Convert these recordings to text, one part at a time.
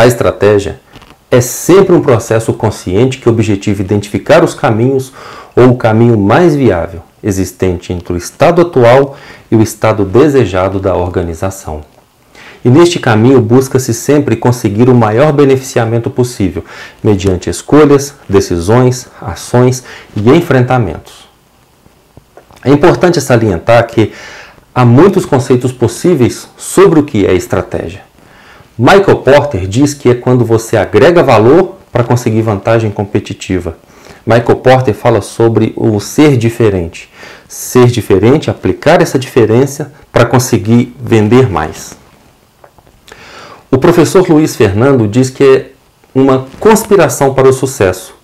A estratégia é sempre um processo consciente que objetiva identificar os caminhos ou o caminho mais viável existente entre o estado atual e o estado desejado da organização. E neste caminho busca-se sempre conseguir o maior beneficiamento possível, mediante escolhas, decisões, ações e enfrentamentos. É importante salientar que há muitos conceitos possíveis sobre o que é estratégia. Michael Porter diz que é quando você agrega valor para conseguir vantagem competitiva. Michael Porter fala sobre o ser diferente. Ser diferente, aplicar essa diferença para conseguir vender mais. O professor Luiz Fernando diz que é uma conspiração para o sucesso.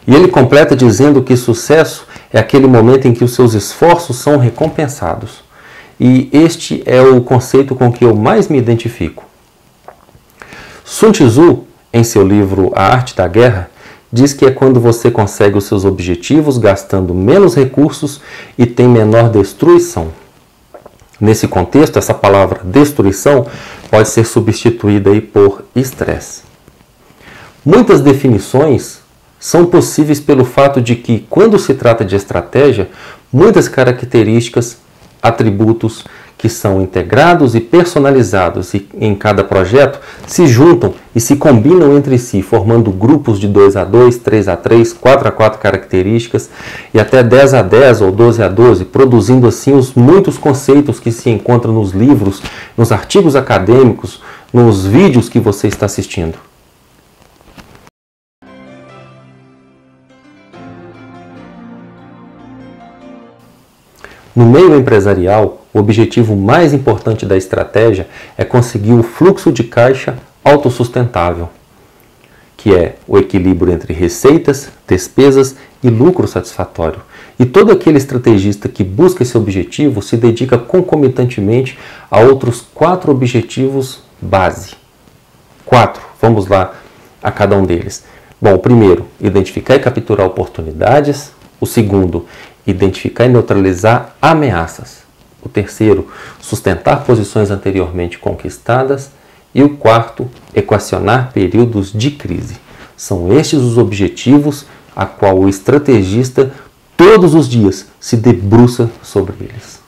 E ele completa dizendo que sucesso é aquele momento em que os seus esforços são recompensados. E este é o conceito com que eu mais me identifico. Sun Tzu, em seu livro A Arte da Guerra, diz que é quando você consegue os seus objetivos gastando menos recursos e tem menor destruição. Nesse contexto, essa palavra destruição pode ser substituída aí por estresse. Muitas definições são possíveis pelo fato de que, quando se trata de estratégia, muitas características, atributos que são integrados e personalizados em cada projeto se juntam e se combinam entre si, formando grupos de 2 a 2, 3 a 3, 4 a 4 características e até 10 a 10 ou 12 a 12, produzindo assim os muitos conceitos que se encontram nos livros, nos artigos acadêmicos, nos vídeos que você está assistindo. No meio empresarial, o objetivo mais importante da estratégia é conseguir o fluxo de caixa autossustentável, que é o equilíbrio entre receitas, despesas e lucro satisfatório. E todo aquele estrategista que busca esse objetivo se dedica concomitantemente a outros 4 objetivos base. 4, vamos lá a cada um deles. Bom, o primeiro, identificar e capturar oportunidades. O segundo, identificar e neutralizar ameaças. O terceiro, sustentar posições anteriormente conquistadas. E o quarto, equacionar períodos de crise. São estes os objetivos a qual o estrategista todos os dias se debruça sobre eles.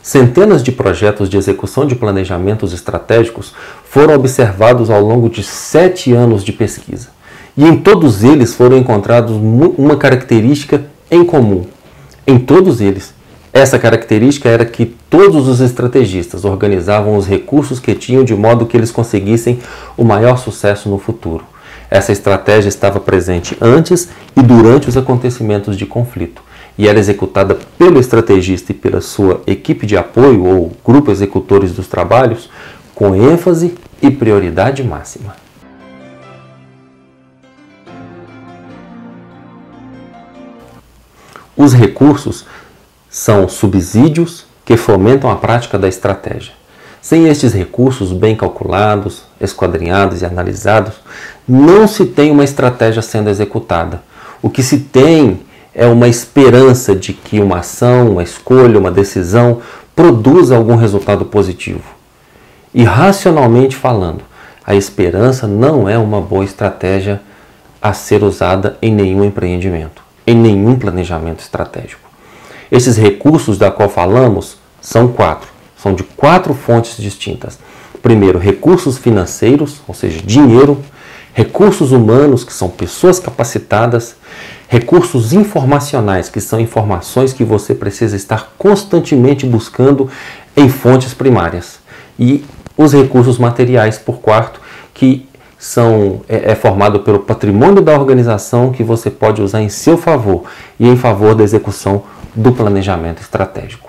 Centenas de projetos de execução de planejamentos estratégicos foram observados ao longo de 7 anos de pesquisa. E em todos eles foram encontrados uma característica em comum. Em todos eles, essa característica era que todos os estrategistas organizavam os recursos que tinham de modo que eles conseguissem o maior sucesso no futuro. Essa estratégia estava presente antes e durante os acontecimentos de conflito e era executada pelo estrategista e pela sua equipe de apoio ou grupo executores dos trabalhos com ênfase e prioridade máxima. Os recursos são subsídios que fomentam a prática da estratégia. Sem estes recursos bem calculados, esquadrinhados e analisados, não se tem uma estratégia sendo executada. O que se tem é uma esperança de que uma ação, uma escolha, uma decisão produza algum resultado positivo. E racionalmente falando, a esperança não é uma boa estratégia a ser usada em nenhum empreendimento, em nenhum planejamento estratégico. Esses recursos da qual falamos são 4. São de 4 fontes distintas. Primeiro, recursos financeiros, ou seja, dinheiro. Recursos humanos, que são pessoas capacitadas. Recursos informacionais, que são informações que você precisa estar constantemente buscando em fontes primárias. E os recursos materiais, por quarto, que é formado pelo patrimônio da organização que você pode usar em seu favor e em favor da execução do planejamento estratégico.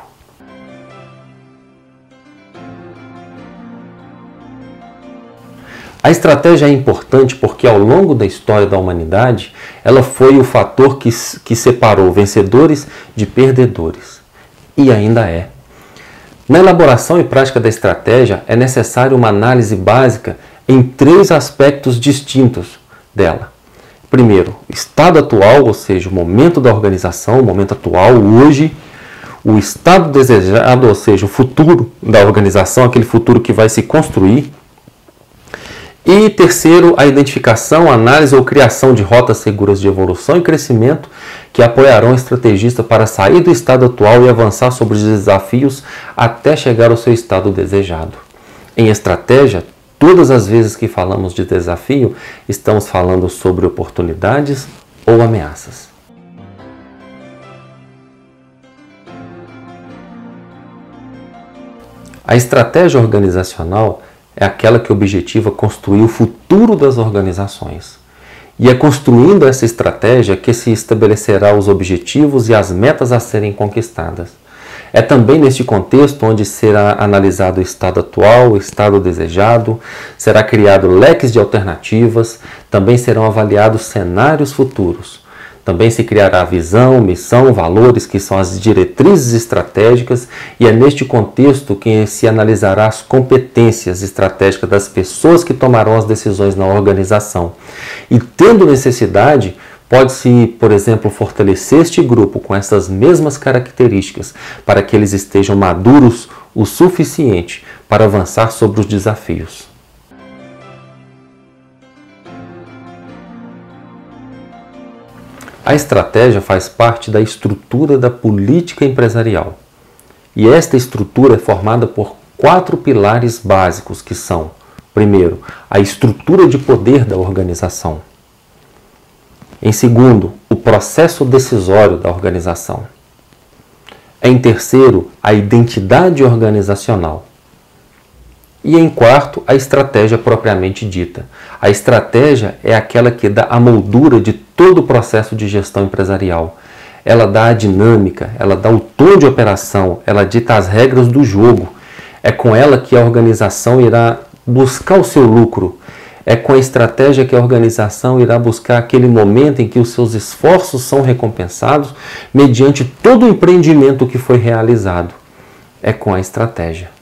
A estratégia é importante porque ao longo da história da humanidade, ela foi o fator que separou vencedores de perdedores. E ainda é. Na elaboração e prática da estratégia, é necessária uma análise básica em 3 aspectos distintos dela. Primeiro, o estado atual, ou seja, o momento da organização, o momento atual, hoje. o estado desejado, ou seja, o futuro da organização, aquele futuro que vai se construir. E terceiro, a identificação, análise ou criação de rotas seguras de evolução e crescimento que apoiarão o estrategista para sair do estado atual e avançar sobre os desafios até chegar ao seu estado desejado. Em estratégia, todas as vezes que falamos de desafio, estamos falando sobre oportunidades ou ameaças. A estratégia organizacional é aquela que objetiva construir o futuro das organizações. E é construindo essa estratégia que se estabelecerá os objetivos e as metas a serem conquistadas. É também neste contexto onde será analisado o estado atual, o estado desejado, será criado leques de alternativas, também serão avaliados cenários futuros. Também se criará visão, missão, valores, que são as diretrizes estratégicas, e é neste contexto que se analisará as competências estratégicas das pessoas que tomarão as decisões na organização. E tendo necessidade, pode-se, por exemplo, fortalecer este grupo com essas mesmas características para que eles estejam maduros o suficiente para avançar sobre os desafios. A estratégia faz parte da estrutura da política empresarial. E esta estrutura é formada por 4 pilares básicos, que são, primeiro, a estrutura de poder da organização. Em segundo, o processo decisório da organização. Em terceiro, a identidade organizacional. E em quarto, a estratégia propriamente dita. A estratégia é aquela que dá a moldura de todo o processo de gestão empresarial. Ela dá a dinâmica, ela dá o tom de operação, ela dita as regras do jogo. É com ela que a organização irá buscar o seu lucro. É com a estratégia que a organização irá buscar aquele momento em que os seus esforços são recompensados mediante todo o empreendimento que foi realizado. É com a estratégia.